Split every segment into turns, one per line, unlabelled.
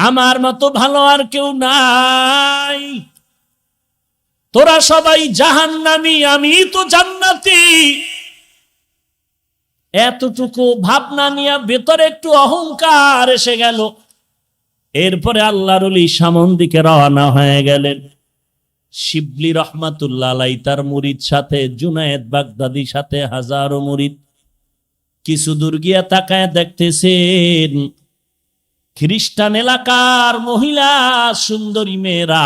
আমার মতো ভালো আর কেউ নাই, তোরা সবাই জাহান্নামী, আমি তো জান্নাতি। এতটুকু ভাবনা নিয়ে ভেতরে একটু অহংকার এসে গেল। এরপরে আল্লাহর ওলি সামন দিকে রওনা হয়ে গেলেন। শিবলি রহমাতুল্লাহ আলাইহি তার মুরিদ সাথে, জুনায়েদ বাগদাদির সাথে হাজারো মুরিদ। কিছু দূর গিয়া তাকায় দেখতেছেন খ্রিস্টান এলাকার মহিলা সুন্দরী মেয়েরা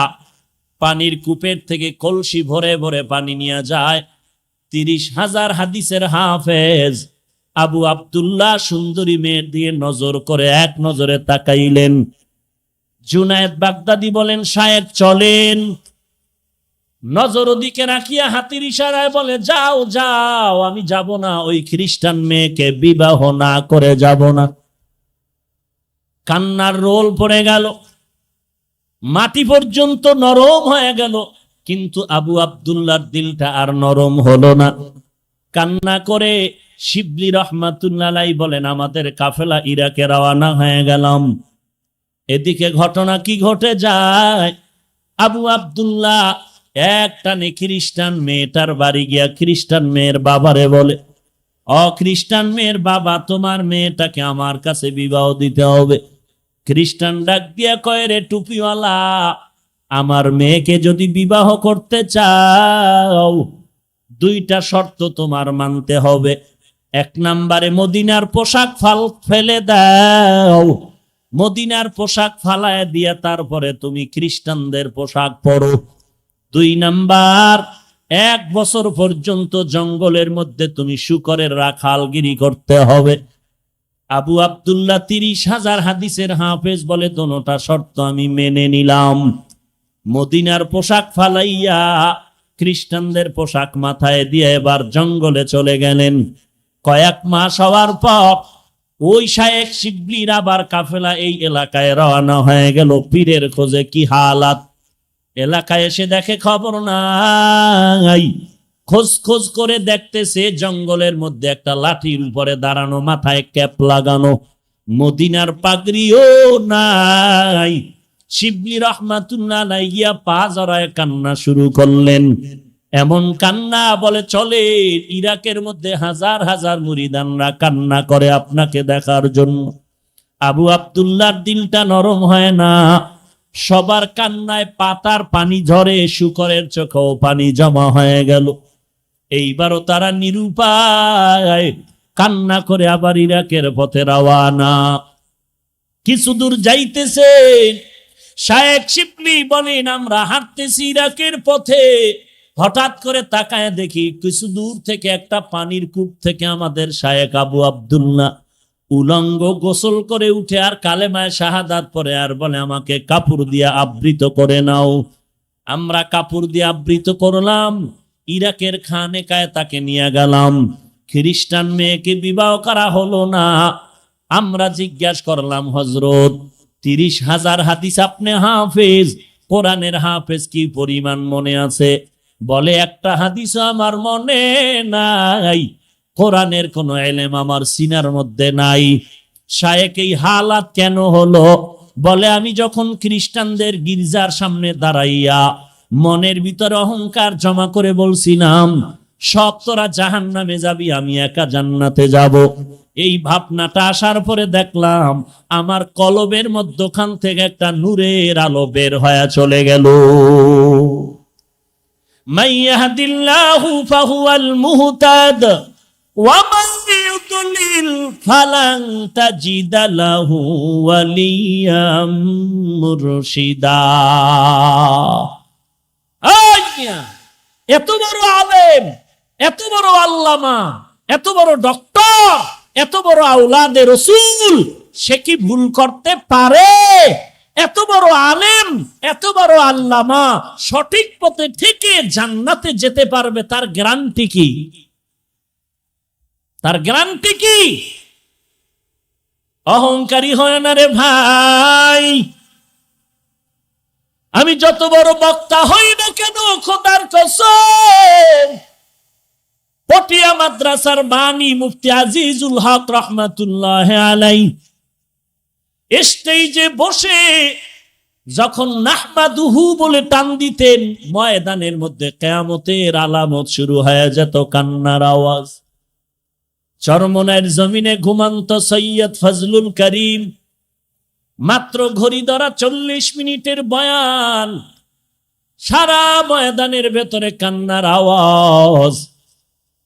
পানির কূপের থেকে কলসি ভরে ভরে পানি নিয়ে যায়। 30,000 হাদিসের হাফেজ আবু আব্দুল্লাহ সুন্দরী মেয়ের দিয়ে নজর করে এক নজরে তাকাইলেন। জুনায়েদ বাগদাদি বলেন, শায়েখ চলেন। নজর ওদিকে রাখিয়া হাতির ইশারায় বলে, যাও যাও, আমি যাব না, ওই খ্রিস্টান মেয়েকে বিবাহ না করে যাব না। কান্নার রোল পড়ে গেল, মাটি পর্যন্ত নরম হয়ে গেল, কিন্তু আবু আব্দুল্লাহর দিলটা আর নরম হলো না। কান্না করে শিবলি রহমাতুল্লাহ আলাইহি বলেন, আমাদের কাফেলা ইরাকে রওনা হয়ে গেলাম। এদিকে ঘটনা কি ঘটে যায়, আবু আব্দুল্লাহ একটানে খ্রিস্টান মেয়েটার বাড়ি গিয়া খ্রিস্টান মেয়ের বাবারে বলে, খ্রিস্টান মেয়ের বাবা, তোমার মেয়েটাকে আমার কাছে বিবাহ দিতে হবে। খ্রিস্টান ডাক দিয়া কয়, রে টুপিওয়ালা, আমার মেয়েকে যদি বিবাহ করতে চাও 2টা শর্ত তোমার মানতে হবে। 1 নম্বরে মদিনার পোশাক ফেলে দাও, মদিনার পোশাক ফালায় দিয়া তারপরে তুমি খ্রিস্টানদের পোশাক পরো। 2 নাম্বার, 1 বছর পর্যন্ত জঙ্গলের মধ্যে তুমি শূকরের রাখালগিরি করতে হবে। আবু আব্দুল্লাহ 30,000 হাদিসের হাফেজ বলে, দোনোটা শর্ত আমি মেনে নিলাম। মদিনার পোশাক ফালাইয়া খ্রিস্টানদের পোশাক মাথায় দিয়ে এবার জঙ্গলে চলে গেলেন। কয়েক মাস হওয়ার পর ওই শায়েখ শিবলির আবার কাফেলা এই এলাকায় রওনা হয়ে গেল পীরের খোঁজে। কি হালাত, এলাকায় এসে দেখে খবর নাই। খোঁজ খোঁজ করে দেখতেছে জঙ্গলের মধ্যে একটা লাঠির উপরে দাঁড়ানো, মাথায় ক্যাপ লাগানো, মদিনার পাগড়িও নাই। শিবলি রহমাতুল্লাহ আলাইহি গিয়া পা জড়ায় কান্না শুরু করলেন। এমন কান্না বলে চলে, ইরাকের মধ্যে হাজার হাজার মুরিদানরা কান্না করে আপনাকে দেখার জন্য। আবু আব্দুল্লাহর দিলটা নরম হয় না, সবার কান্নায় পাতার পানি ঝরে, শূকরের চোখেও পানি জমা হয়ে গেল। এইবারও তারা নিরুপায় কান্না করে আবার ইরাকের পথে রওয়ানা। কিছু দূর যাইতেছে, শায়েখ শিবলি বলেন, আমরা হাঁটতেছি ইরাকের পথে, হঠাৎ করে তাকায় দেখি কিছু দূর থেকে একটা পানির কূপ থেকে আমাদের শায়েখ আবু আব্দুল্লাহ উলঙ্গ গোসল করে উঠে আর কালেমায়ে শাহাদাত পড়ে আর বলে, আমাকে কাপড় দিয়ে আবৃত করে নাও। আমরা কাপড় দিয়ে আবৃত করলাম, ইরাকের খানেকায় তাকে নিয়ে গেলাম। খ্রিস্টান মেয়েকে বিবাহ করা হলো না। আমরা জিজ্ঞাসা করলাম, হযরত 30,000 হাদিস আপনি হাফেজ, কোরআনের হাফেজ, কি পরিমাণ মনে আছে? বলে, একটা হাদিস আমার মনে নাই, কোরআনের কোন ইলম আমার সিনার মধ্যে নাই। শায়েখ, এই হালাত কেন হলো? বলে, আমি যখন খ্রিস্টানদের গির্জার সামনে দাঁড়াইয়া মনের ভিতরে অহংকার জমা করে বলছিলাম, সব তোরা জাহান্নামে যাবি, আমি একা জান্নাতে যাব, এই ভাবনাটা আসার পরে দেখলাম আমার কলবের মধ্যখান থেকে একটা নূরের আলো বের হয়ে চলে গেল। মান ইয়াহদিল্লাহু ফাহুয়াল মুহতাদ ওয়া মান ইউদ্লিল ফালান তাজিদা লাহু ওয়ালিয়াম মুরশিদা। এত বড় আলেম, এত বড় আল্লামা, এত বড় ডক্টর, এত বড় আওলাদে রাসূল, সে কি ভুল করতে পারে? এত বড় আলেম, এত বড় আল্লামা সঠিক পথে থেকে জান্নাতে যেতে পারবে, তার গ্যারান্টি কি? তার গ্যারান্টি কি? অহংকারী হয় না রে ভাই। আমি যত বড় বক্তা হই না কেন, খোদার কসম, পটিয়া মাদ্রাসার বানী মুফতি আজিজুল হক রহমাতুল্লাহ আলাইহি স্টেজে বসে যখন নাহমাদুহু বলে টান দিতেন, ময়দানের মধ্যে কিয়ামতের আলামত শুরু হয়ে যেত, কান্নার আওয়াজ। চরমনায়ের জমিনে ঘুমন্ত সৈয়দ ফজলুল করিম, মাত্র ঘড়ি ধরা 40 মিনিটের বয়ান, সারা ময়দানের ভেতরে কান্নার আওয়াজ।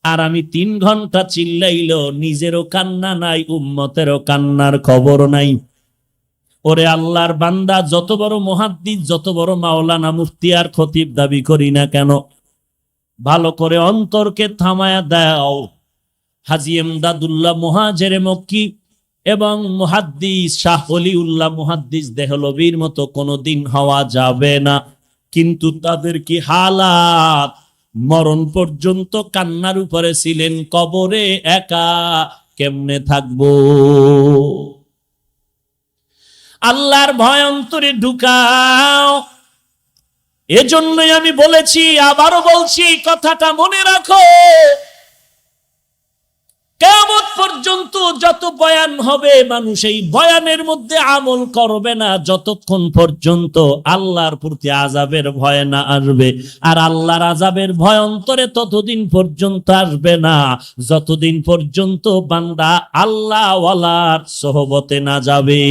আর আমি 3 ঘন্টা চিল্লাইলো, নিজেরও কান্না নাই, উম্মতেরও কান্নার খবর নাই। ওরে আল্লাহর বান্দা, যত বড় মুহাদ্দিস, যত বড় মাওলানা, মুফতি আর খতিব দাবি করি না কেন, ভালো করে অন্তরকে থামায়া দাও। হাজী এমদাদুল্লাহ মুহাজিরে মক্কি এবং মুহাদ্দিস শাহ ওলিউল্লাহ মুহাদ্দিস দেহলভির মতো কোনোদিন হওয়া যাবে না, কিন্তু তাদের কি হালাত! মরণ পর্যন্ত কান্নার উপরে ছিলেন, কবরে একা কেমনে থাকবো? আল্লাহর ভয় অন্তরে ঢুকাও। এজন্যই আমি বলেছি, আবারও বলছি, কথাটা মনে রাখো। কিয়ামত পর্যন্ত যত বয়ান হবে, মানুষ এই বয়ানের মধ্যে আমল করবে না যতক্ষণ পর্যন্ত আল্লাহর প্রতি আযাবের ভয় না আসবে। আর আল্লাহর আযাবের ভয় অন্তরে ততদিন পর্যন্ত আসবে না যতদিন পর্যন্ত বান্দা আল্লাহ ওয়ালার সোহবতে না যাবে।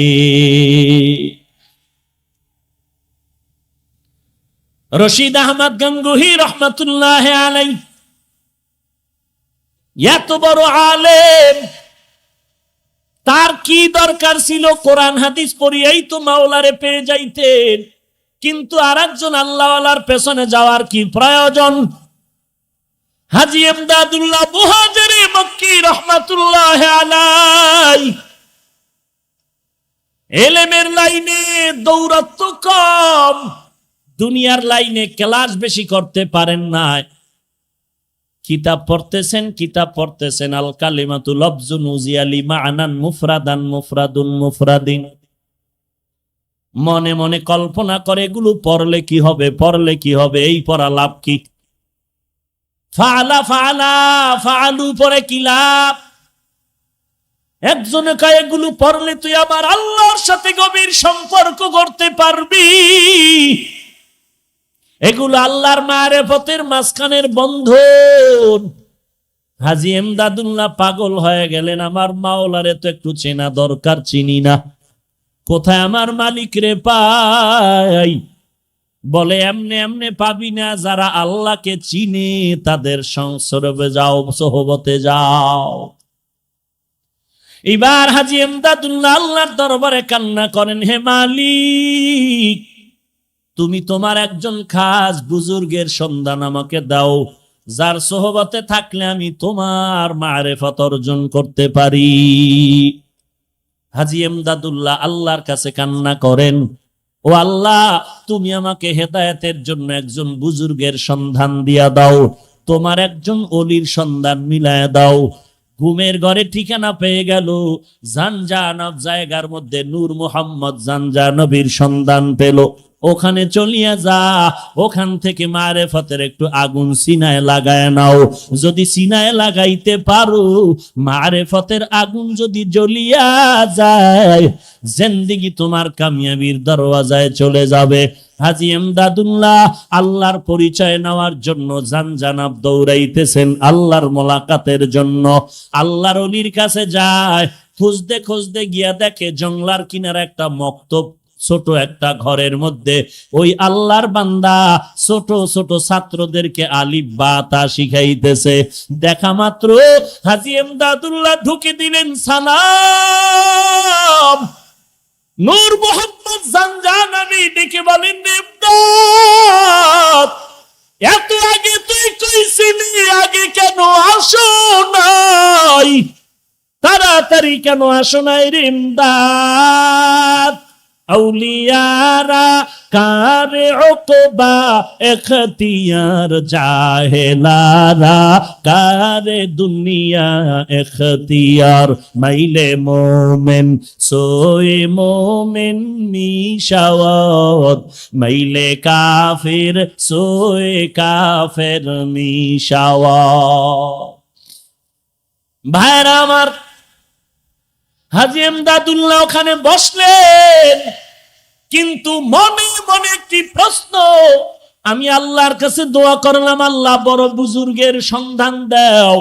রশিদ আহমদ গঙ্গুহি রহমাতুল্লাহ আলাইহি এত বড় আলেম, তার কি দরকার ছিল কোরআন হাদিস পড়িয়েই তো মাওলারে পেয়ে যাইতেন, কিন্তু আরেকজন আল্লাহওয়ালার পেছনে যাওয়ার কি প্রয়োজন? হাজী এমদাদুল্লাহ মুহাজিরে মক্কি রহমাতুল্লাহ আলাইহি ইলমের লাইনে দৌরাত্ম কম, দুনিয়ার লাইনে ক্লাস বেশি করতে পারেন না। কিতাব পড়তেছেন, আল কালিমাতু লফজুন উজিয়ালি মা'নান মুফরাদান মুফরাদুন মুফরাদিন। মনে মনে কল্পনা করে এগুলো পড়লে কি হবে, এই পড়া লাভ কি? ফাআলু পরে কি লাভ? একজনে কয় এগুলো পড়লে তুই আমার আল্লাহর সাথে গভীর সম্পর্ক করতে পারবি, এগুলো আল্লাহর মারিফতের মাঝখানের বন্ধন। হাজী এমদাদুল্লাহ পাগল হয়ে গেলেন, আমার মাওলারে তো একটু চেনা দরকার, চিনি না, কোথায় আমার মালিক রে পাই? বলে এমনে এমনে পাবি না, যারা আল্লাহকে চিনে তাদের সংসর্গে যাও, সোহবতে যাও। এবার হাজী এমদাদুল্লাহ আল্লাহর দরবারে কান্না করেন, হে মালিক, তুমি তোমার একজন খাস বুজুর্গের সন্ধান আমাকে দাও, যার সোহবতে থাকলে আমি তোমার মারিফত অর্জন করতে পারি। হাজী এমদাদুল্লাহ আল্লাহর কাছে কান্না করেন, ও আল্লাহ, তুমি আমাকে হেদায়েতের জন্য একজন বুজুর্গের সন্ধান দিয়া দাও, তোমার একজন ওলির সন্ধান মিলায়া দাও। ঘুমের ঘরে ঠিকানা পেয়ে গেল, জানজানব জায়গার মধ্যে নূর মুহাম্মদ জানজানবীর সন্ধান পেল। ওখানে চলিয়া যা, ওখান থেকে মারিফতের একটু আগুন সিনায় লাগায় নাও। যদি সিনায় লাগাইতে পারো, মারিফতের আগুন যদি জ্বলিয়া যায়, জিন্দেগি তোমার কামিয়াবির দরওয়াজায় চলে যাবে। হাজী এমদাদুল্লাহ আল্লাহর পরিচয় নেওয়ার জন্য জানজানাব দৌড়াইতেছেন, আল্লাহর মোলাকাতের জন্য। আল্লাহর ওলির কাছে যায়, খুঁজতে খুঁজতে গিয়া দেখে জংলার কিনারে একটা মক্তব, ছোট একটা ঘরের মধ্যে ওই আল্লাহর বান্দা ছোট ছোট ছাত্রদেরকে আলিফ বা তা শিখাইতেছে। দেখা মাত্র হাজী এমদাদুল্লাহ ঢুকে দিলেন সালাম। নূর মুহাম্মদ জানজানবী ডেকে বলেন, ইমদাদ, এত আগে তুই কইছিলি, আগে কেন আসো নাই? তাড়াতাড়ি কেন আসো নাই রে ইমদাদ? আউলিয়ারা কারে উকবা এখতিয়ার, জাহেলারা কারে দুনিয়া এখতিয়ার। মাইলে মোমেন সোয়ে মোমেন মিশাওয়াত, মাইলে কাফির সোয়ে কাফের মিশাওয়াত। ভাইরা আমার, হাজী এমদাদুল্লাহ ওখানে বসলেন, কিন্তু মনে মনে একটি প্রশ্ন, আমি আল্লাহর কাছে দোয়া করলাম, আল্লাহ বড় বুজুর্গের সন্ধান দাও,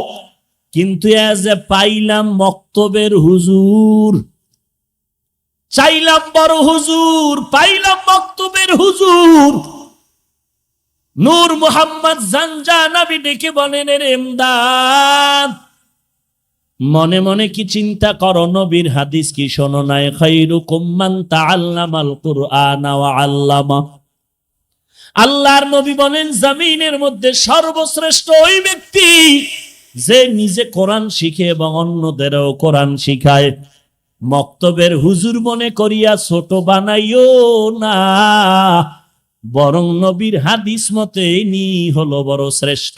কিন্তু যে পাইলাম মক্তবের হুজুর, চাইলাম বড় হুজুর, পাইলাম মক্তবের হুজুর। নূর মোহাম্মদ জানজানাবি ডেকে বলেন, এর এমদাদ, মনে মনে কি চিন্তা করো, নবীর হাদিস কি শোনো নাই? খায়রুকুম মান তাআল্লামাল কুরআন ওয়া আল্লামা। আল্লাহর নবী বলেন, জমিনের মধ্যে সর্বশ্রেষ্ঠ ওই ব্যক্তি যে নিজে কোরআন শিখে এবং অন্যদেরও কোরআন শিখায়। মক্তবের হুজুর মনে করিয়া ছোট বানাইও না, বরং নবীর হাদিস মতে নি হলো বড় শ্রেষ্ঠ।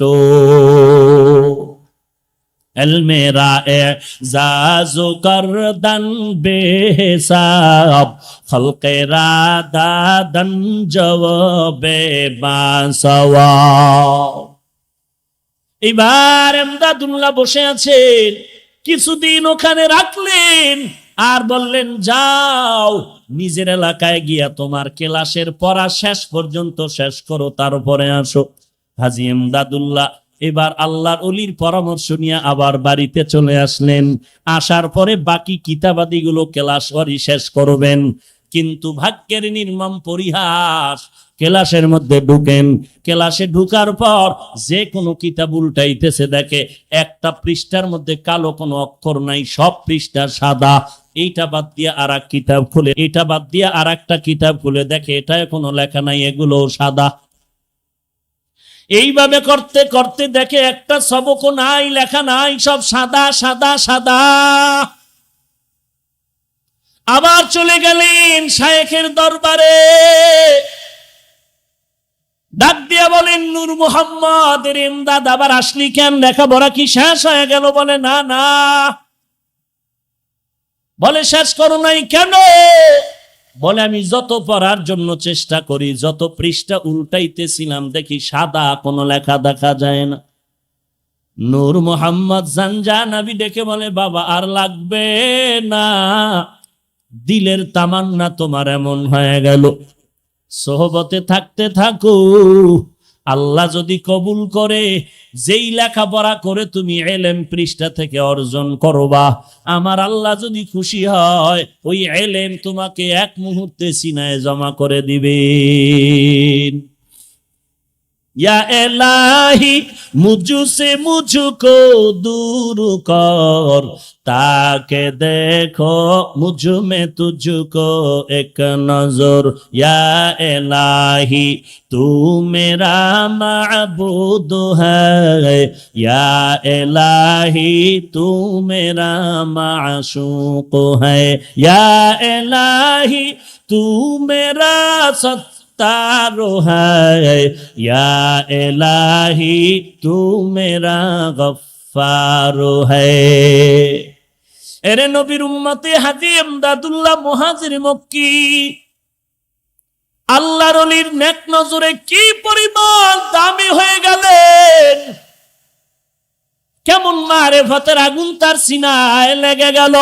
এলমেরা এজাজু করদান বেহিসাব, খলকেরা দাদান জওয়াবে বাসওয়াব। এবার এমদাদুল্লাহ বসে আছেন, কিছুদিন ওখানে রাখলেন আর বললেন, যাও নিজের এলাকায় গিয়া তোমার ক্লাসের পড়া শেষ পর্যন্ত শেষ করো, তারপরে আসো। হাজী এমদাদুল্লাহ এবার আল্লাহর ওলির পরামর্শ নিয়ে আবার বাড়িতে চলে আসলেন। আসার পরে বাকি কিতাবাদিগুলো ক্লাস ওয়ারি শেষ করবেন, কিন্তু ভাগ্যের নির্মম পরিহাস, ক্লাসের মধ্যে ঢুকেন, ক্লাসে ঢুকার পর যে কোনো কিতাব উল্টাইতেছে, দেখে একটা পৃষ্ঠার মধ্যে কালো কোনো অক্ষর নাই, সব পৃষ্ঠা সাদা। এইটা বাদ দিয়ে আর এক কিতাব খুলে, এটা বাদ দিয়ে আর একটা কিতাব খুলে দেখে এটায় কোনো লেখা নাই, এগুলো সাদা। এইভাবে করতে করতে দেখে একটা সবকও নাই, লেখা নাই, সব সাদা সাদা সাদা। আবার চলে গেলেন শায়েখের দরবারে, ডাক দিয়া বলেন, নূর মোহাম্মদ এর এমদাদ আবার আসলি কেন? লেখাপড়া কি শেষ হয়ে গেল? বলে, না না। বলে, শেষ করো নাই কেন? বলে, আমি যত পড়ার জন্য চেষ্টা করি, যত পৃষ্ঠা উল্টাইতেছিলাম, দেখি সাদা কোনো লেখা দেখা যায় না। নূর মোহাম্মদ জানজানাবি ডেকে বলে, বাবা আর লাগবে না, দিলের তামান্না তোমার এমন হয়ে গেল, সোহবতে থাকতে থাকো, আল্লাহ যদি কবুল করে, যেই লেখাপড়া করে তুমি এলেম পৃষ্ঠা থেকে অর্জন করবা, আমার আল্লাহ যদি খুশি হয়, ওই এলেম তোমাকে এক মুহূর্তে সিনায় জমা করে দিবেন। या इलाही मुझसे मुझको दूर कर, ताके देखो मुझ में तुझको एक नजर। या इलाही तू मेरा माबूद है, या इलाही तू मेरा माशूक है, या इलाही तू मेरा तारो है, या इलाही तू मेरा गफ्फारो है। एरे नबीर उम्मते हाजी एमदादुल्लाह मुहाजिर मक्की আল্লাহর ওলির নেক নজরে কি পরিমাণ দামি হয়ে গেলেন, কেমন মারেফতের আগুন তার সিনায় লেগে গেল,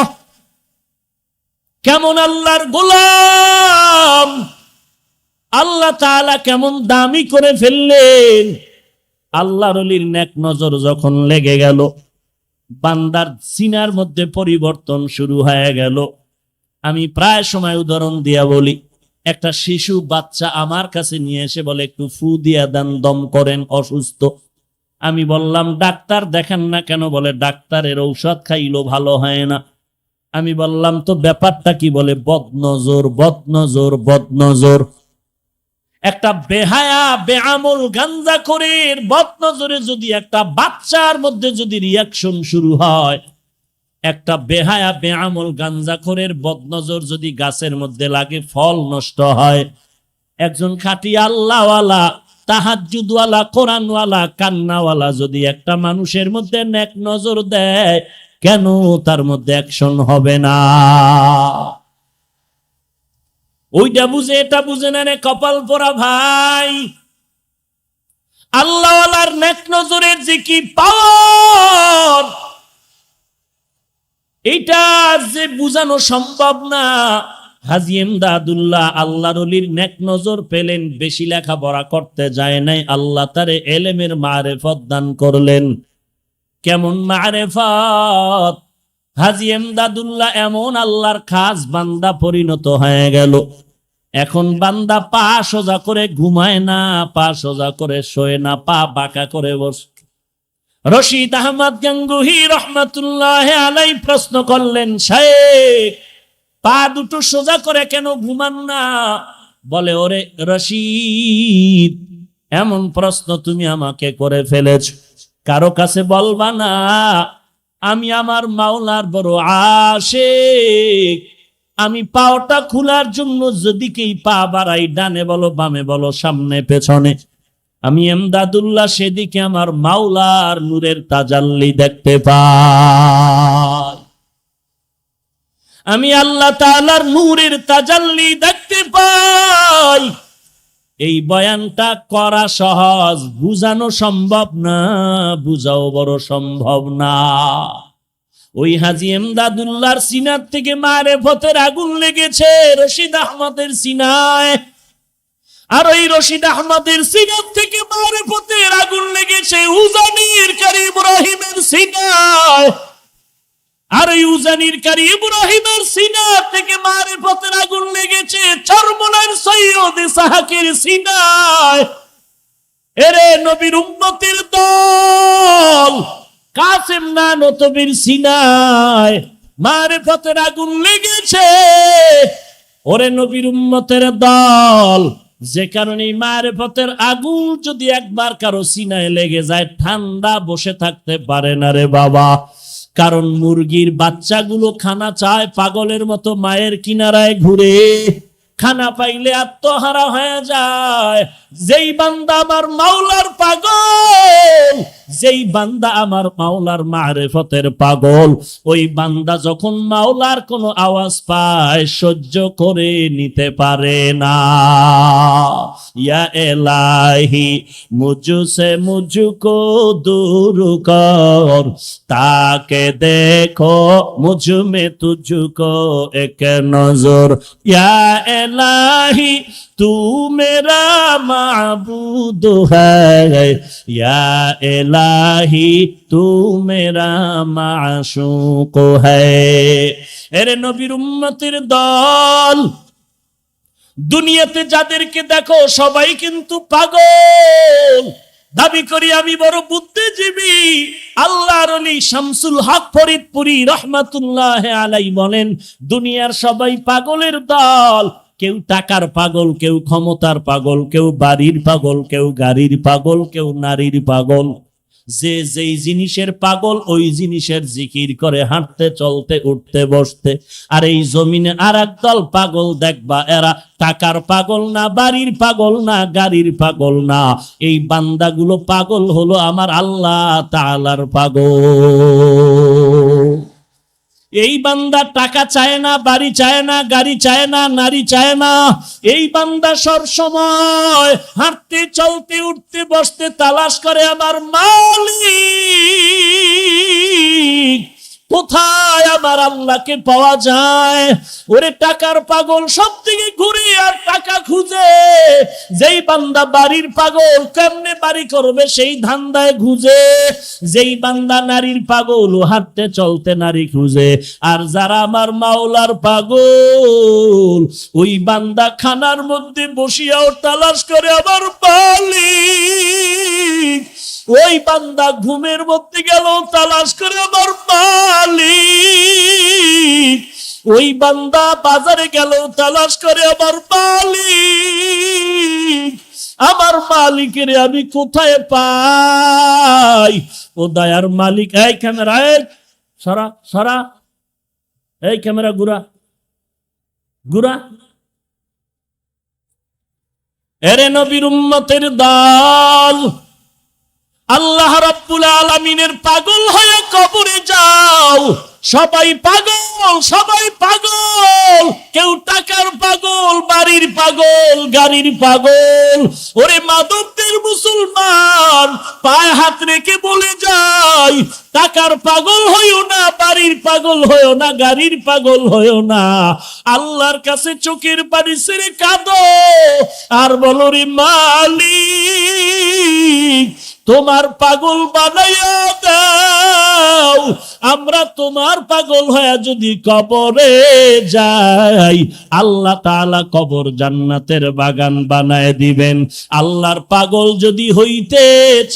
কেমন আল্লাহর গোলাম, আল্লাহ তাআলা কেমন দামি করে ফেললেন। আল্লাহর ওলির নেক নজর যখন লেগে গেল, বান্দার সিনার মধ্যে পরিবর্তন শুরু হয়ে গেল। আমি প্রায় সময় উদাহরণ দিয়া বলি, একটা শিশু বাচ্চা আমার কাছে নিয়ে এসে বলে, একটু ফু দিয়া দেন, দম করেন, অসুস্থ। আমি বললাম, ডাক্তার দেখেন না কেন? বলে, ডাক্তারের ঔষধ খাইলো ভালো হয় না। আমি বললাম, তো ব্যাপারটা কি? বলে, বদনজর বদনজর বদনজর। একটা বেহায়া বেআমল গাঞ্জাখোরের বদনজরে যদি একটা বাচ্চার মধ্যে যদি রিয়াকশন শুরু হয়, একটা বেহায়া বেআমল গাঞ্জাখোরের বদনজর যদি গাছের মধ্যে লাগে, ফল নষ্ট হয়। একজন খাঁটি আল্লাহওয়ালা, তাহাজ্জুদওয়ালা, কোরআনওয়ালা, কান্নাওয়ালা যদি একটা মানুষের মধ্যে নেক নজর দেয়, কেন তার মধ্যে অ্যাকশন হবে না? ওইটা বুঝে এটা বুঝে না রে কপাল পোড়া ভাই। আল্লাহওয়ালার নেক নজরের যে কি পাওয়ার, এইটা যে বুঝানো সম্ভব না। হাজী এমদাদুল্লাহ আল্লাহর ওলির নেক নজর পেলেন, বেশি লেখাপড়া করতে যায় নাই, আল্লাহ তারে এলেমের মারেফত দান করলেন। কেমন মারেফত! হাজী এমদাদুল্লাহ এমন আল্লাহর খাস বান্দা পরিণত হয়ে গেল। এখন বান্দা পা সোজা করে ঘুমায় না, পা সোজা করে শোয় না, পা বাঁকা করে বসে। রশিদ আহমদ গঙ্গুহি রহমাতুল্লাহ আলাই প্রশ্ন করলেন, শাইখ পা দুটো সোজা করে কেন ঘুমান না? বলে, ওরে রশিদ, এমন প্রশ্ন তুমি আমাকে করে ফেলেছ, কারো কাছে বলবা না। আমি আমার মাওলার বড় আশিক। আমি পাওটা খোলার জন্য যেদিকেই পা বাড়াই, ডানে বলো বামে বলো সামনে পেছনে, আমি এমদাদুল্লাহ সেদিকে আমার মাওলার নূরের তাজাল্লি দেখতে পাই। আমি আল্লাহ তাআলার নূরের তাজাল্লি দেখতে পাই। এই বয়ানটা করা সহজ, বুঝানো সম্ভব না, বুঝাও বড় সম্ভব না। ওই হাজী এমদাদুল্লাহর সিনার থেকে মারেফতের আগুন লেগেছে রশিদ আহমদের সিনায়, আর ওই রশিদ আহমদের সিনার থেকে মারেফতের আগুন লেগেছে উজানির কারি ইব্রাহিমের সিনায়, আর ওই উজানির কারি ইব্রাহিমের সিনার থেকে মারেফতের আগুন লেগেছে চরমনার সৈয়দ ইসহাকের সিনায়। এরে নবীর উম্মতের দল, কাসেম নানতবীর সিনায় মারেফতের আগুন লেগেছে। ওরে নবীর উম্মতের দল, যে কারণে মারেফতের আগুন যদি একবার কারো সিনায় লেগে যায়, ঠান্ডা বসে থাকতে পারে না রে বাবা। কারণ মুরগির বাচ্চাগুলো খানা চায়, পাগলের মতো মায়ের কিনারায় ঘুরে, খানা পাইলে আত্মহারা হয়ে যায়। যেই বান্দা আমার মাওলার পাগল, যেই বান্দা আমার মাওলার মারেফতের পাগল, ওই বান্দা যখন মাওলার কোনো আওয়াজ পায় সহ্য করে নিতে পারে না। ইয়া এলাহি মুঝসে মুঝকো দূর কর, তাকে দেখো মুঝ মে তুঝকো এক নজর। ইয়া এলাহি तू मेरा माबूद है, या इलाही तू मेरा माशूक है। এরে নবীর উম্মতের দল, দুনিয়াতে যাদেরকে দেখো সবাই কিন্তু পাগল। দাবি করি আমি বড় বুদ্ধিজীবী। আল্লাহর ওলি শামসুল হক ফরিদপুরি রহমাতুল্লাহ আলাইহি বলেন, দুনিয়ার সবাই পাগলের দল। কেউ টাকার পাগল, কেউ ক্ষমতার পাগল, কেউ বাড়ির পাগল, কেউ গাড়ির পাগল, কেউ নারীর পাগল। যে যেই জিনিসের পাগল ওই জিনিসের জিকির করে হাঁটতে চলতে উঠতে বসতে। আর এই জমিনে আর একদল পাগল দেখবা, এরা টাকার পাগল না, বাড়ির পাগল না, গাড়ির পাগল না। এই বান্দাগুলো পাগল হলো আমার আল্লাহ তাআলার পাগল। এই বান্দা টাকা চায় না, বাড়ি চায় না, গাড়ি চায় না, নারী চায় না। এই বান্দা সব সময় হাঁটতে চলতে উঠতে বসতে তালাশ করে আমার মালিক কোথায়, আমার আল্লাহকে পাওয়া যায়। ওরে টাকার পাগল সব থেকে ঘুরে আর টাকা খুঁজে। যেই বান্দা বাড়ির পাগল, কেমনে বাড়ি করবে সেই ধান্দায় খুঁজে। যেই বান্দা নারীর পাগল, হাঁটতে চলতে নারী খুঁজে। আর যারা আমার মাওলার পাগল, ওই বান্দা খানার মধ্যে বসিয়াও তালাশ করে আমার মালিক। ওই বান্দা ঘুমের মধ্যে গেল তালাশ করে আমার মালিক। ওই বান্দা বাজারে গেল তালাশ করে আমার মালিক। আমার মালিকের আমি কোথায় পাই? ও দয়ার মালিক। এই ক্যামেরা, সরা সরা, এই ক্যামেরা ঘুরা ঘুরা। এরে নবীর উম্মতের দল, আল্লাহ রাব্বুল আলামিনের পাগল হয়ে কবরে যাও। সবাই পাগল, সবাই পাগল, কেউ টাকার পাগল, বাড়ির পাগল, গাড়ির পাগল। ওরে মাদকদের মুসলমান পায়ে হাত রেখে বলে যাই, টাকার পাগল হইও না, বাড়ির পাগল হইও না, গাড়ির পাগল হইও না। আল্লাহর কাছে চোখের পানি ছেড়ে কাঁদো আর বলো, রে মালিক তোমার পাগল বানাইয়া দাও। আমরা তোমার পাগল হয়ে যদি কবরে যাই, আল্লাহ তাআলা কবর জান্নাতের বাগান বানায় দিবেন। আল্লাহর পাগল যদি হইতে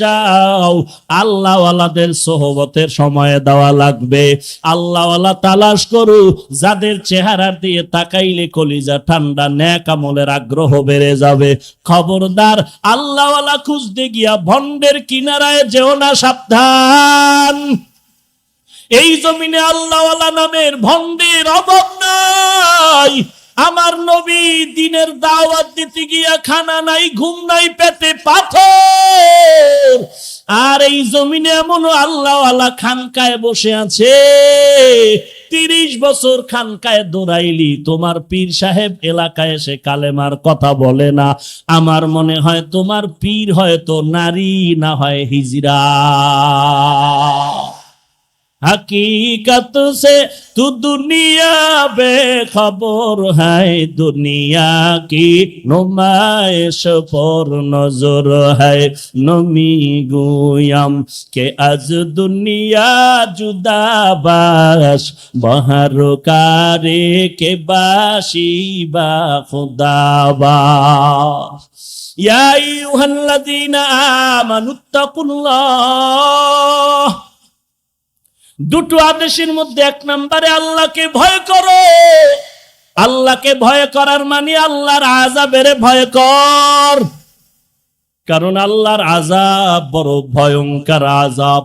চাও, আল্লাহওয়ালাদের সোহবতের সময় দেওয়া লাগবে। আল্লাহওয়ালা তালাশ করু, যাদের চেহারার দিয়ে তাকাইলে কলিজা ঠান্ডা, নেক আমলের আগ্রহ বেড়ে যাবে। খবরদার আল্লাহওয়ালা খুঁজতে গিয়া ভন্ডের কিনারায় যেও না, সাবধান। এই জমিনে আল্লাহওয়ালা নামের ভন্ডের অভাব নাই। আমার নবী দিনের দাওয়াত দিতে গিয়া খানা নাই, ঘুম নাই, পেটে পাথর। আর এই জমিনে এমন আল্লাহওয়ালা খানকায় বসে আছে, 30 বছর খানকায় দৌড়াইলি, তোমার পীর সাহেব এলাকায় এসে কালেমার কথা বলে না। আমার মনে হয় তোমার পীর হয়তো নারী, না হয় হিজরা। हकीकत से तू दुनिया बेखबर है, दुनिया की नुमाइश पर नजर है। नमी गुयम के आज दुनिया जुदा बाश, बहर कारे के बाशी बा खुदा बाश। या अय्युहल्लज़ीना আমানুত্তাকুল্লাহ। দুটো আদেশের মধ্যে 1 নম্বরে আল্লাহকে ভয় করো। আল্লাহকে ভয় করার মানে আল্লাহর আযাবের ভয় কর, কারণ আল্লাহর আযাব বড় ভয়ঙ্কর আযাব।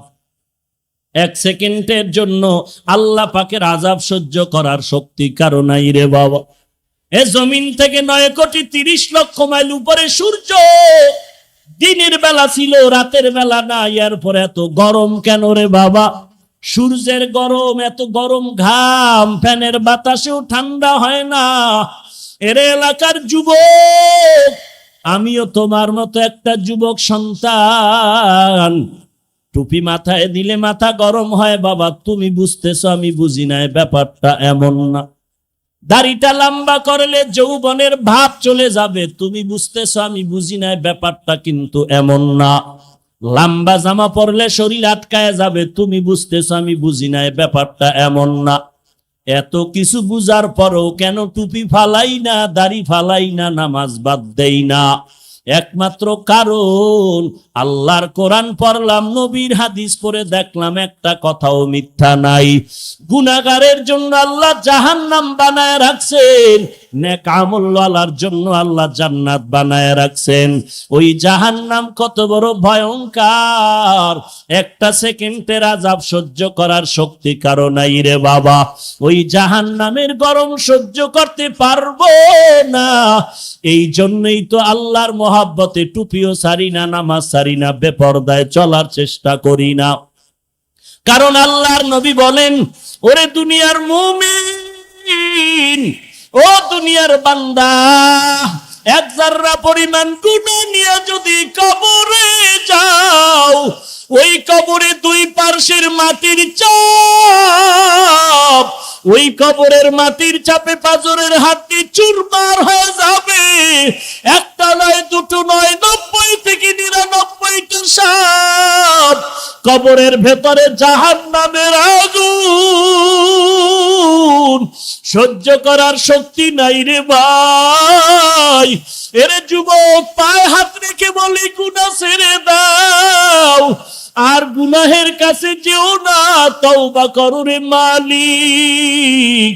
1 সেকেন্ডের জন্য আল্লাহ পাকের আযাব সহ্য করার শক্তি কারো নাই রে বাবা। এ জমিন থেকে 9,30,00,000 মাইল উপরে সূর্য, দিনের বেলা ছিল, রাতের বেলা না। এরপর এত গরম কেন রে বাবা? সূর্যের গরম, এত গরম ঘাম, ফ্যানের বাতাসেও ঠান্ডা হয় না। এর এলাকার যুবক, আমিও তোমার মতো একটা যুবক সন্তান। টুপি মাথায় দিলে মাথা গরম হয় বাবা, তুমি বুঝতেছো, আমি বুঝি না। ব্যাপারটা এমন না। দাড়িটা লম্বা করলে যৌবনের ভাব চলে যাবে, তুমি বুঝতেছো, আমি বুঝি না। ব্যাপারটা কিন্তু এমন না। লম্বা জামা পরলে শরীর আটকায় যাবে, তুমি বুঝতেছো, আমি বুঝি না। ব্যাপারটা এমন না। এত কিছু বুঝার পরও কেন টুপি ফালাই না, দাড়ি ফালাই না, নামাজ বাদ দেই না? একমাত্র কারণ আল্লাহর কোরআন পড়লাম, নবীর হাদিস পড়ে দেখলাম একটা কথাও মিথ্যা নাই। গুনাহগারের জন্য আল্লাহ জাহান্নাম বানায় রাখছেন, নেক আমলওয়ালার জন্য আল্লাহ জান্নাত বানায় রাখছেন। ওই জাহান্নাম কত বড় ভয়ঙ্কর, 1 সেকেন্ডের আযাব সহ্য করার শক্তি কারো নাই রে বাবা। ওই জাহান্নামের গরম সহ্য করতে পারবো না। এই জন্যই তো আল্লাহর মহাব্বতে টুপিও ছাড়ি না, নামাজ ছাড়ি না, বেপরদায় চলার চেষ্টা করি না। কারণ আল্লাহর নবী বলেন, ওরে দুনিয়ার মুমিন, ও দুনিয়ার বান্দা, 1 জাররা পরিমাণ গুনাহ নিয়ে যদি কবরে যাও, ওই কবরে 2 পার্শ্বের মাটির চাপ, ওই কবরের মাটির চাপে পাঁজরের হাড্ডি চুরমার হয়ে যাবে। একটা নয়, দুটো নয়, 90 থেকে 99টা সাপ। কবরের ভেতরে জাহান্নামের আগুন সহ্য করার শক্তি নাই রে ভাই। এর যুবক, পায়ে হাত রেখে বলি, গুনাহ ছেড়ে দাও, আর গুনাহের কাছে যেও না, তওবা করো রে মালিক।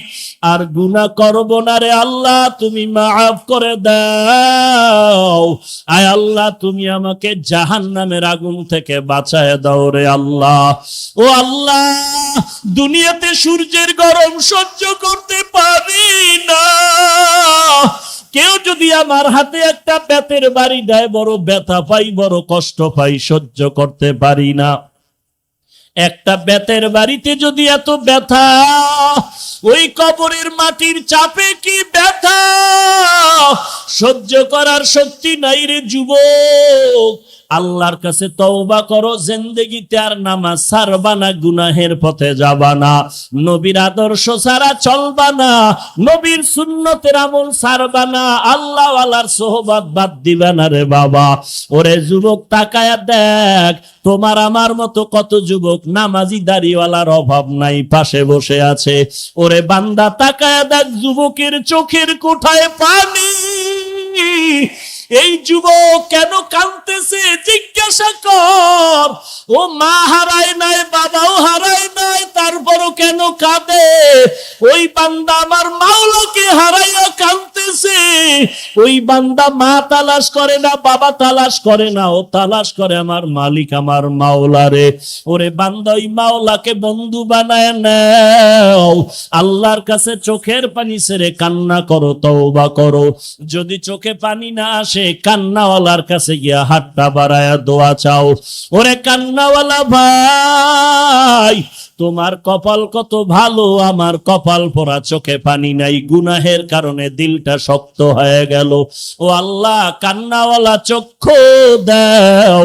আর গুনাহ করব না রে আল্লাহ, তুমি মাফ করে দাও। আয় আল্লাহ, তুমি আমাকে জাহান্নামের আগুন থেকে বাঁচায় দাও রে আল্লাহ। ও আল্লাহ, দুনিয়াতে সূর্যের গরম সহ্য করতে পারি না, কেউ যদি আমার হাতে একটা বেতের বাড়ি দেয়, বড় ব্যথা পাই, বড় কষ্ট পাই, সহ্য করতে পারি না। একটা বেতের বাড়িতে যদি এত ব্যথা, ওই কবরের মাটির চাপে কি ব্যথা সহ্য করার শক্তি নাই রে যুবক। আল্লাহর কাছে তওবা করো, জিন্দেগিতে আর নামাজ ছাড়বা না, গুনাহের পথে যাবা না, নবীর আদর্শ ছাড়া চলবা না, নবীর সুন্নতের আমল ছাড়বা না, আল্লাহ ওয়ালার সোহবত বাদ দিবা না রে বাবা। ওরে যুবক, তাকায়া দেখ, তোমার আমার মতো কত যুবক নামাজি দাড়িওয়ালার অভাব নাই, পাশে বসে আছে। ওরে বান্দা, তাকায়া দেখ, যুবকের চোখের কোঠায় পানি। এই যুবক কেন কাঁদতেছে জিজ্ঞাসা কর। ও মা হারায় নাই, বাবাও হারায় নাই, তারপরও কেন কাঁদে? ওই বান্দা আমার মাওলাকে হারাইয়া কাঁদতেছে। ওই বান্দা মা তালাশ করে না, বাবা তালাশ করে না, ও তালাশ করে আমার মালিক, আমার মাওলারে। ওরে বান্দা, ওই মাওলাকে বন্ধু বানায় নাও। আল্লাহর কাছে চোখের পানি ছেড়ে কান্না করো, তওবা করো। যদি চোখে পানি না আসে, কান্নাওয়ালার কাছে গিয়া হাতটা বাড়ায়া দোয়া চাও। ওরে কান্নাওয়ালা ভাই, তোমার কপাল কত ভালো, আমার কপাল পোড়া, চোখে পানি নাই, গুনাহের কারণে দিলটা শক্ত হয়ে গেল। ও আল্লাহ, কান্নাওয়ালা চক্ষু দাও,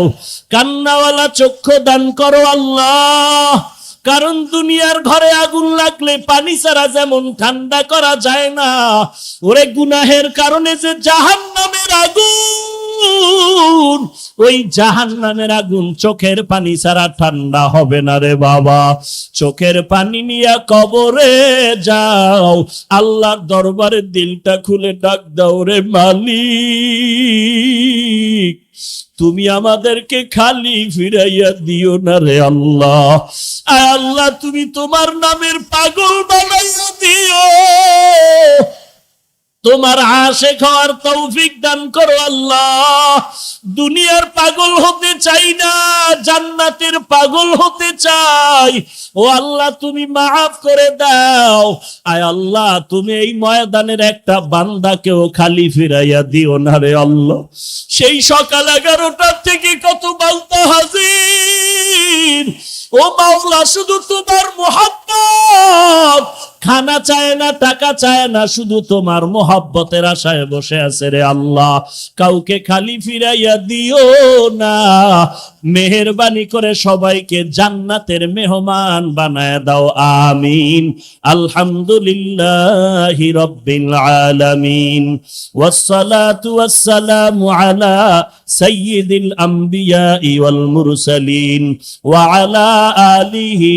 কান্নাওয়ালা চক্ষু দান করো আল্লাহ। কারণ দুনিয়ার ঘরে আগুন লাগলে পানি ছাড়া যেমন ঠান্ডা করা যায় না, ওরে গুনাহের কারণে যে জাহান্নামের আগুন, ওই জাহান্নামের আগুন চোখের পানি ছাড়া ঠান্ডা হবে না রে বাবা। চোখের পানি নিয়ে কবরে যাও, আল্লাহর দরবারে দিলটা খুলে ডাক দাও, রে মালিক, তুমি আমাদেরকে খালি ফিরাইয়া দিও না রে আল্লাহ। আয় আল্লাহ, তুমি তোমার নামের পাগল বানাইয়া দিও, তোমার আশিক হওয়ার তৌফিক দান করো আল্লাহ। দুনিয়ার পাগল হতে চাই না, জান্নাতের পাগল হতে চাই। ও আল্লাহ, তুমি মাফ করে দাও। আয় আল্লাহ, তুমি এই ময়দানের একটা বান্দাকেও খালি ফিরাইয়া দিও না রে আল্লাহ। সেই সকাল 11টা থেকে কত বান্দা হাজির, ও মাওলা, শুধু তোমার মুহাব্বত, খানা চায় না, টাকা চায় না, শুধু তোমার মোহাব্বতের আশায় বসে আছে রে আল্লাহ। কাউকে খালি ফিরাইয়া দিও না, মেহেরবানি করে সবাইকে জান্নাতের মেহমান বানায় দাও, আমিন। আলহামদুলিল্লাহি রাব্বিল আলামিন, ওয়াসসালাতু ওয়াসসালামু আলা সাইয়্যিদিল আমবিয়াই ওয়াল মুরসালিন ওয়া আলা আলিহি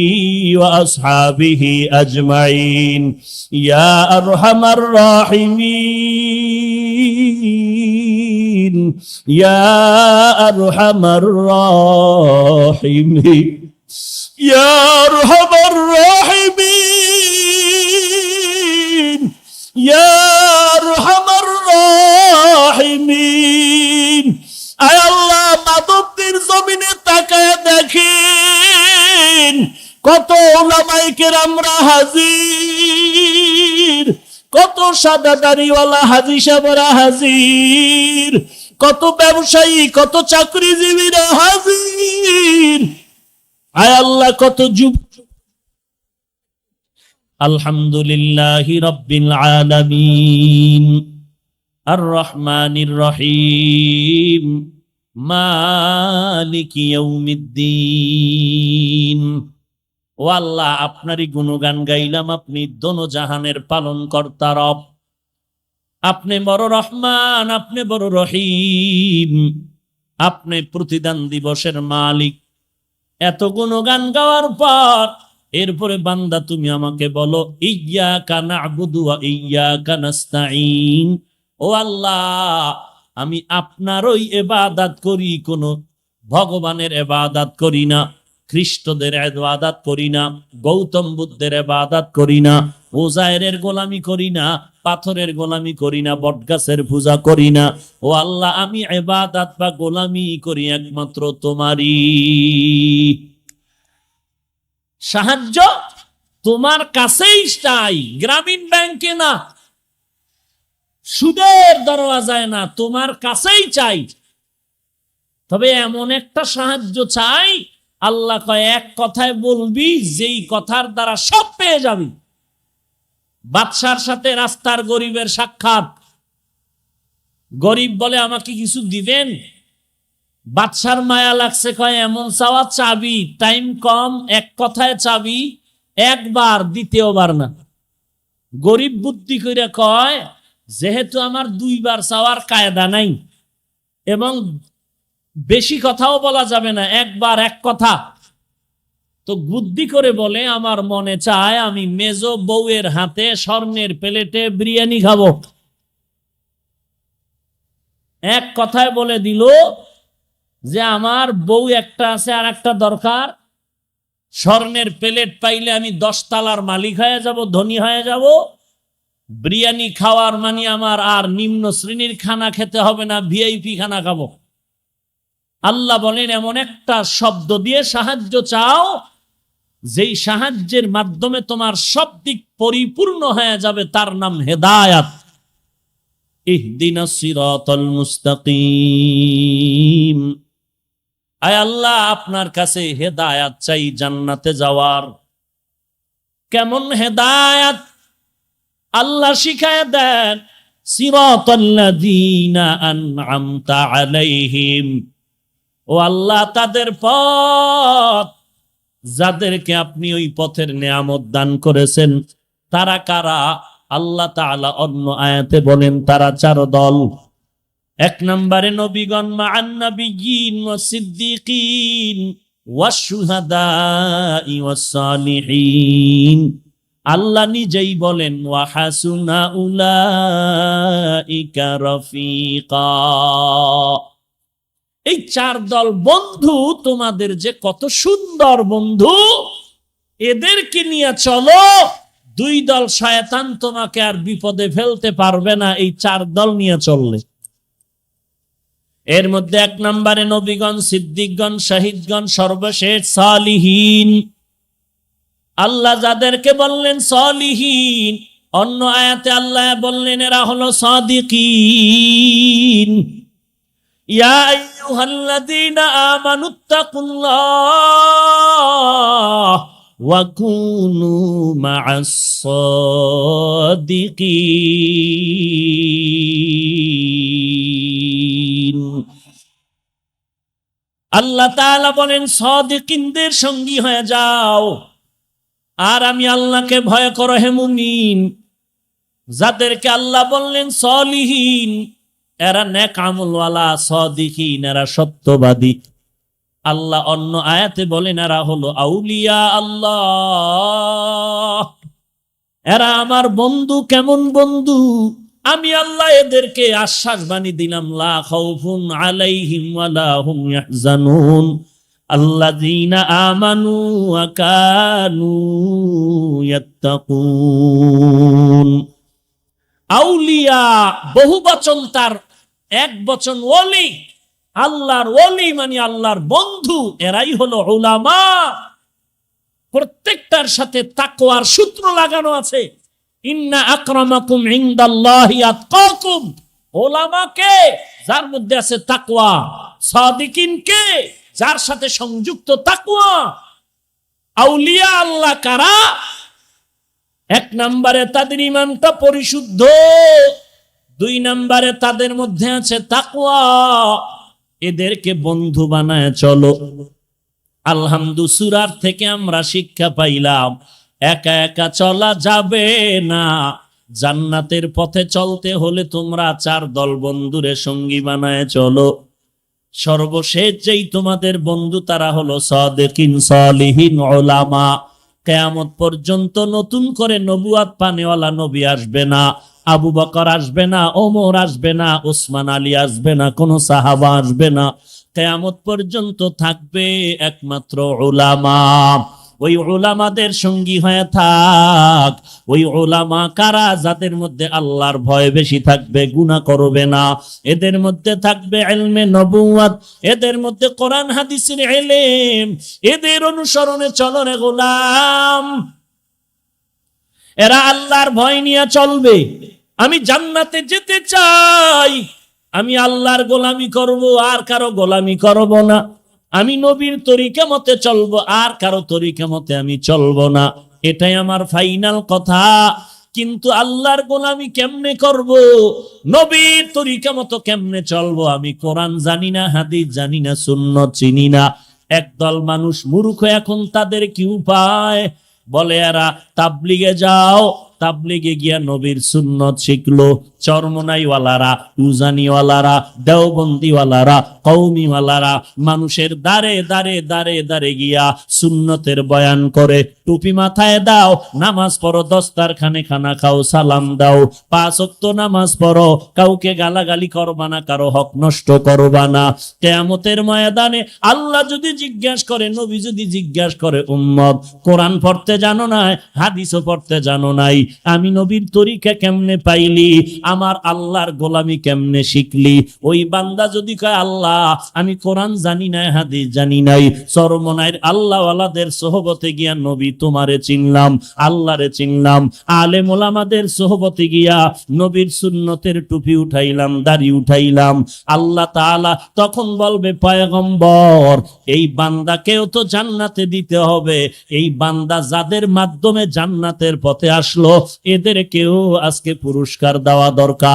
ওয়া আসহাবিহি আজমাইন। ইয়া আরহামার রাহিমিন, ইয়া আরহামার রাহিমিন, ইয়া আরহামার রাহিমিন, ইয়া আরহামার রাহিমিন। আয় আল্লাহ, মাদবদের জমিনে তাকায় দেখেন, কত উলামায়ে কেরামরা হাজির, কত সাদা দাড়িওয়ালা হাজী সাহেবরা হাজির, কত ব্যবসায়ী, কত চাকরিজীবীরা হাজির। আয় আল্লাহ, কত যুব। আলহামদুলিল্লাহি রাব্বিল আলামিন, আর রহমানির রহিম, মালিকি ইয়াউমিদ্দিন। ও আল্লাহ, আপনারই গুণগান গাইলাম, আপনি দোনো জাহানের পালন কর্তা রব, আপনি বড় রহমান, আপনি বড় রহিম, আপনি প্রতিদান দিবসের মালিক। এত গুণগান গাওয়ার পর এরপরে বান্দা তুমি আমাকে বলো, ইয়্যাকা না'বুদু ওয়া ইয়্যাকা নাস্তাঈন। ও আল্লাহ, আমি আপনারই ইবাদত করি, কোন ভগবানের ইবাদত করি না, খ্রিস্টদের ইবাদত করি না, গৌতম বুদ্ধের ইবাদত করি না, ওজায়েরের গোলামি করি না, পাথরের গোলামি করি না, বটগাছের পূজা করি না। ও আল্লাহ, আমি ইবাদত বা গোলামি করি একমাত্র তোমারই। সাহায্য তোমার কাছেই চাই, গ্রামীণ ব্যাংকে না। সুদের দরওয়াজায় না, তোমার কাছেই চাই, তবে এমন একটা সাহায্য চাই, আল্লাহ কয় এক কথায় বলবি, যেই কথার দ্বারা সব পেয়ে যাবি। বাদশার সাথে রাস্তার গরিবের সাক্ষাৎ, গরিব বলে আমাকে কিছু দিবেন? বাদশার মায়া লাগছে, কয় এমন চাওয়া চাবি, টাইম কম, এক কথায় চাবি, একবার, দ্বিতীয়বার না। গরিব বুদ্ধি করে কয়, যেহেতু আমার দুইবার চাওয়ার কায়দা নাই এবং বেশি কথাও বলা যাবে না, একবার এক কথা, তো বুদ্ধি করে বলে আমার মনে চায় আমি মেজ বউয়ের হাতে স্বর্ণের প্লেটে বিরিয়ানি খাবো। এক কথায় বলে দিল যে আমার বউ একটা আছে আর একটা দরকার, স্বর্ণের প্লেট পাইলে আমি 10 তলার মালিক হয়ে যাব, ধনী হয়ে যাব। বিরিয়ানি খাওয়ার মানে আমার আর নিম্ন শ্রেণীর খানা খেতে হবে না, ভিআইপি খানা খাবো। আল্লাহ বলেন এমন একটা শব্দ দিয়ে সাহায্য চাও, যেই সাহায্যের মাধ্যমে তোমার সব দিক পরিপূর্ণ হয়ে যাবে, তার নাম হেদায়াত। ইহদিনাস সিরাতাল মুস্তাকিম। আয় আল্লাহ, আপনার কাছে হেদায়াত চাই জান্নাতে যাওয়ার। কেমন হেদায়াত? আল্লাহ শিখায় দেন, সিরাতাল্লাযীনা আন'আমতা আলাইহিম। ও আল্লাহ, তাদের পথ, যাদেরকে আপনি ওই পথের নেয়ামত দান করেছেন। তারা কারা? আল্লাহ তাআলা অন্য আয়াতে বলেন তারা 4 দল। 1 নম্বরে নবীগণ, মা'আন নাবিয়্যিন ওয়াস সিদ্দীকিন ওয়াশ শুহাদাই ওয়াস সালিহিন। আল্লাহ নিজেই বলেন, ওয়া হাসুনা উলাইকা রাফিকা। এই 4 দল বন্ধু তোমাদের যে কত সুন্দর বন্ধু, এদেরকে নিয়ে চলো। 2 দল শয়তান তোমাকে আর বিপদে ফেলতে পারবে না, এই 4 দল নিয়ে চললে। এর মধ্যে 1 নম্বরে নবীগণ, সিদ্দিকগণ, শহীদগণ, সর্বশেষ সালিহিন। আল্লাহ যাদেরকে বললেন সালিহিন, অন্য আয়াতে আল্লাহ বললেন এরা হলো সাদিকিন। ইয়া আইয়ুহাল্লাযীনা আমানুত্তাকুল্লাহ ওয়া কুনু মা'আস সাদিকিন। আল্লাহ তাআলা বলেন সাদিকিনদের সঙ্গী হয়ে যাও। আর আমি আল্লাহকে ভয় করো হে মুমিন। যাদেরকে আল্লাহ বললেন সালিহিন, এরা নেক আমলওয়ালা, সাদিকিন এরা সত্যবাদী। আল্লাহ অন্য আয়াতে বলেন এরা হলো আউলিয়া আল্লাহ, এরা আমার বন্ধু। কেমন বন্ধু? আমি আল্লাহ এদেরকে আশ্বাস বাণী দিলাম, লা খাউফুন আলাইহিম ওয়ালা হুম ইয়াহজানুন আল্লাযীনা আমানু ওয়া কানু ইয়াত্তাকুন। আউলিয়া বহুবচন, তার এক বচন ওলি। আল্লাহর ওলি মানে আল্লাহর বন্ধু, এরাই হলো উলামা। প্রত্যেকটার সাথে তাকওয়ার সূত্র লাগানো আছে। ইন্না আকরামাকুম ইনদাল্লাহি আতকাকুম। উলামা কে? যার মধ্যে আছে তাকওয়া। সাদিকিন কে? যার সাথে সংযুক্ত তাকওয়া। আউলিয়া আল্লাহ কারা? 1 নম্বরে তাদের ঈমানটা পরিশুদ্ধ, 2 নম্বরে তাদের মধ্যে আছে তাকওয়া। এদেরকে বন্ধু বানায় চলো। আলহামদুলিল্লাহ, সূরার থেকে আমরা শিক্ষা পাইলাম একা একা চলা যাবে না। জান্নাতের পথে চলতে হলে তোমরা 4 দল বন্ধুরে সঙ্গী বানায় চলো। সর্বশেষ যেই তোমাদের বন্ধু, তারা হলো সাদিকিন, সালিহিন, উলামা। কিয়ামত পর্যন্ত নতুন করে নবুয়াত পানেওয়ালা নবী আসবে না, আবু বকর আসবে না, ওমর আসবে না, ওসমান আলী আসবে না, কোন সাহাবা আসবে না। কিয়ামত পর্যন্ত থাকবে একমাত্র উলামা। ওই উলামাদের সঙ্গী হয়ে থাক। ওই উলামা কারা? যাদের মধ্যে আল্লাহর ভয় বেশি থাকবে, গুনাহ করবে না। এদের মধ্যে থাকবে ইলমে নবুওয়াত, এদের মধ্যে কোরআন হাদিসের ইলম। এদের অনুসরণে চলো রে গোলাম। এরা আল্লাহর ভয় নিয়ে চলবে, আমি জান্নাতে যেতে চাই, আমি আল্লাহর গোলামি করব, আর কারো গোলামি করব না। আমি নবীর তরিকা মতে চলবো, আর কারো তরিকা মতে আমি চলবো না। এটাই আমার ফাইনাল কথা। কিন্তু আল্লাহর গোলামি কেমনে করব, নবীর তরিকা মতো কেমনে চলবো? আমি কোরআন জানি না, হাদিস জানি না, সুন্নাত চিনি না। একদল মানুষ মূর্খ, এখন তাদের কি উপায়? বলে এরা তাবলিগে যাও, তাবলিগে গিয়া নবীর সুন্নত শিখলো। চরমনাইওয়ালারা, উজানিওয়ালারা, দেওবন্দিওয়ালারা, কৌমিওয়ালারা মানুষের দাঁড়ে দাঁড়ে দাঁড়ে দাঁড়ে গিয়া সুন্নতের বয়ান করে। টুপি মাথায় দাও, নামাজ পড়ো, দস্তারখানে খানা খাও, সালাম দাও, 5 ওয়াক্ত নামাজ পড়ো, কাউকে গালাগালি করবা না, কারো হক নষ্ট করবা না। কিয়ামতের ময়দানে আল্লাহ যদি জিজ্ঞাসা করে, নবী যদি জিজ্ঞাসা করে, উম্মত কোরআন পড়তে জানো না, হাদিসও পড়তে জানো নাই, আমি নবীর তরিকা কেমনে পাইলি, আমার আল্লাহর গোলামি কেমনে শিখলি? ওই বান্দা যদি কয়, আল্লাহ আমি কোরআন জানি না, হাদিস জানি নাই, চরমনাইর আল্লাহওয়ালাদের সোহবতে গিয়া নবী তোমারে চিনলাম, আল্লাহরে চিনলাম, আলেম ওলামাদের সোহবতে গিয়া নবীর সুন্নতের টুপি উঠাইলাম, দাড়ি উঠাইলাম। আল্লাহ তাআলা তখন বলবে, পয়গম্বর এই বান্দাকেও তো জান্নাতে দিতে হবে। এই বান্দা যাদের মাধ্যমে জান্নাতের পথে আসলো, এদেরকেও আজকে পুরস্কার দেওয়া দরকার।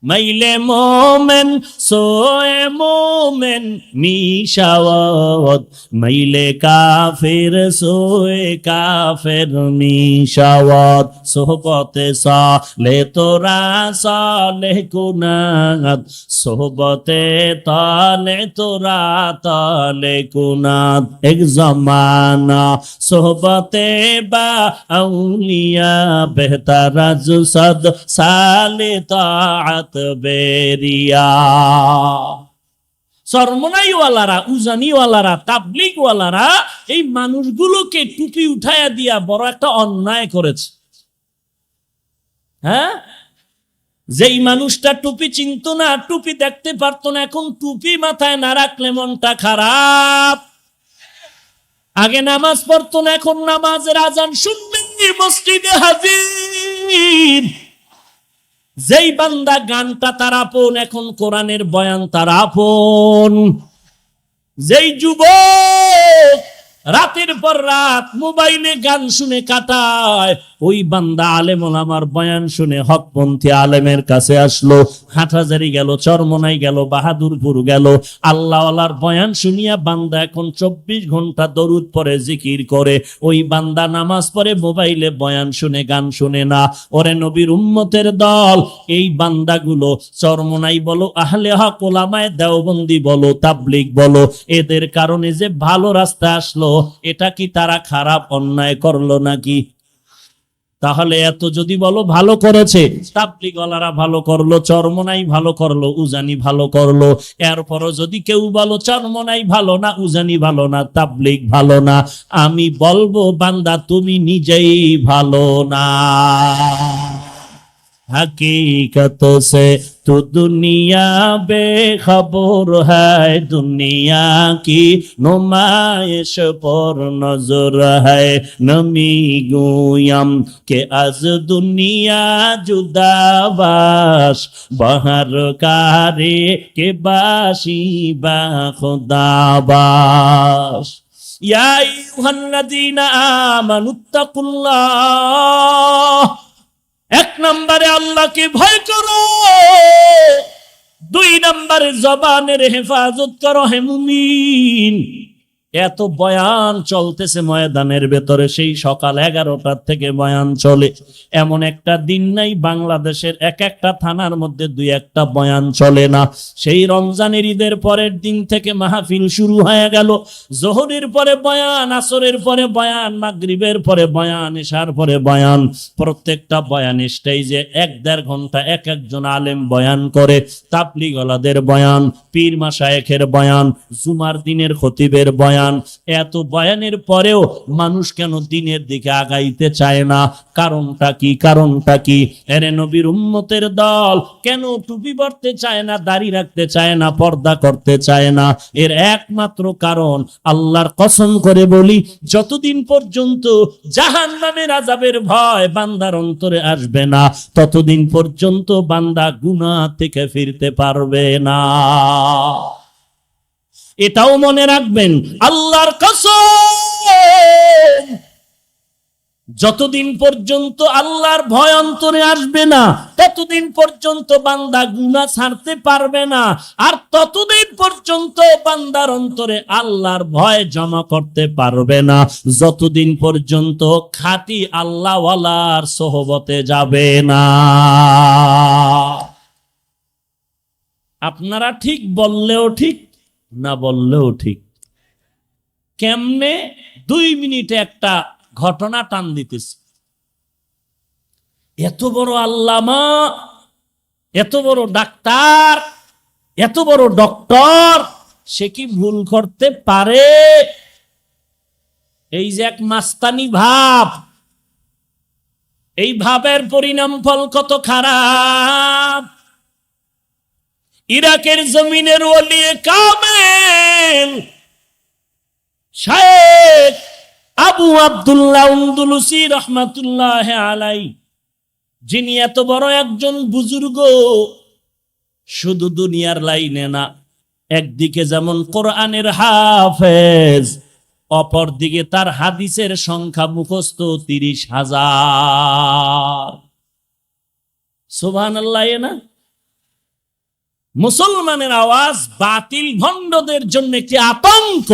মাইলে মোমেন সোয়ে মোমেন মিশাওয়াত, মাইলে কাফের সোয়ে কাফের মিশাওয়াত। সোহবতে সালে তোরা সালে কুনাত, সোহবতে তালে তোরা তালে কুনাত। এক জমানা সোহবতে বা আউলিয়া বেহতার জুসদ সালে তাআত বেরিয়া। চরমনাইওয়ালারা, উজানিওয়ালারা, তাবলিগওয়ালারা এই মানুষগুলোকে টুপি উঠাইয়া দিয়া বড় একটা অন্যায় করেছে। হ্যাঁ, যেই মানুষটা টুপি চিনতো না, টুপি দেখতে পারতো না, এখন টুপি মাথায় না রাখলে মনটা খারাপ। আগে নামাজ পড়তো না, এখন নামাজের আজান শুনবেন মসজিদে হাজির। যেই বান্দা গানটা তার আপন, এখন কোরআনের বয়ান তার আপন। যেই যুবক রাতের পর রাত মোবাইলে গান শুনে কাটায়, ওই বান্দা আলেম ওলামার বয়ান শুনে হকপন্থী আলেমের কাছে আসলো। হাটহাজারি গেল, চরমনাই গেল, বাহাদুরপুর গেল, আল্লাহওয়ালার বয়ান শুনিয়া বান্দা এখন 24 ঘন্টা দরুদ পড়ে, জিকির করে। ওই বান্দা নামাজ পড়ে, মোবাইলে বয়ান শুনে, গান শুনে না। ওরে নবীর উম্মতের দল, এই বান্দাগুলো চরমনাই বলো, আহলে হক ওলামায়ে দেওবন্দি বলো, তাবলিগ বলো, এদের কারণে যে ভালো রাস্তা আসলো, এটা কি তারা খারাপ অন্যায় করলো নাকি? তাহলে এত যদি বলো ভালো করেছে, তাবলিগওয়ালারা ভালো করলো, চরমনাই ভালো করলো, উজানি ভালো করলো, এরপরও যদি কেউ বলো চরমনাই ভালো না, উজানি ভালো না, তাবলিগ ভালো না, আমি বলবো বান্দা তুমি নিজেই ভালো না। हकीकत से तो दुनिया बेखबर है, दुनिया की नुमाइश पर नजर है। नमी गुयम के आज दुनिया जुदाबाश, बहर कारे के बाशी बा खुदाबाश। या अय्युहल्लज़ीना আমানুত্তাকুল্লাহ। 1 নম্বরে আল্লাহকে ভয় করো, 2 নম্বরে জবানের হেফাজত করো। হে মুমিন, এত বয়ান চলতেছে ময়দানের ভেতরে, সেই সকাল 11টার থেকে বয়ান চলে। এমন একটা দিন নাই বাংলাদেশের এক একটা থানার মধ্যে 2-1টা বয়ান চলে না। সেই রমজানের ঈদের পরের দিন থেকে মাহফিল শুরু হয়ে গেল। জোহরের পরে বয়ান, আসরের পরে বয়ান, মাগরিবের পরে বয়ান, ইশার পরে বয়ান। প্রত্যেকটা বয়ান স্টেজে 1-1.5 ঘন্টা এক একজন আলেম বয়ান করে। তাবলিগওয়ালাদের বয়ান, পীর মাশায়েখের বয়ান, জুমার দিনের খতিবের বয়ান, বয়ান, এত বয়ানের পরেও মানুষ কেন দিনের দিকে আগাইতে চায় না? কারণটা কি? কারণটা কি? এরে নবীর উম্মতের দল কেন টুপি পরতে চায় না, দাড়ি রাখতে চায় না, পর্দা করতে চায় না? এর একমাত্র কারণ, আল্লাহর কসম করে বলি, যতদিন পর্যন্ত জাহান্নামের আযাবের ভয় বান্দার অন্তরে আসবে না, ততদিন পর্যন্ত বান্দা গুনাহ থেকে ফিরতে পারবে না। এটাও মনে রাখবেন, আল্লাহর কসম, যতদিন পর্যন্ত আল্লাহর ভয় অন্তরে আসবে না, ততদিন পর্যন্ত বান্দা গুনাহ ছাড়তে পারবে না। আর ততদিন পর্যন্ত বান্দার অন্তরে আল্লাহর ভয় জমা করতে পারবে না, যতদিন পর্যন্ত খাঁটি আল্লাহওয়ালার সোহবতে যাবে না। আপনারা ঠিক বললেও ঠিক, না বললেও ঠিক। কেমনে? 2 মিনিটে একটা ঘটনা টান দিতেছি। এত বড় আল্লামা, এত বড় ডাক্তার, এত বড় ডক্টর, সে কি ভুল করতে পারে? এই যে এক মাস্তানি ভাব, এই ভাবের পরিণাম ফল কত খারাপ। ইরাকের জমিনের ওলি কামেল শায়েখ আবু আব্দুল্লাহ আন্দলুসি রহমাতুল্লাহ আলাইহি, যিনি এত বড় একজন বুজুর্গ, শুধু দুনিয়ার লাইনে না, একদিকে যেমন কোরআনের হাফেজ, অপরদিকে তার হাদিসের সংখ্যা মুখস্থ 30,000। সুবহানাল্লাহ। না, মুসলমানের আওয়াজ বাতিল ভণ্ডদের জন্য একটি আতঙ্ক।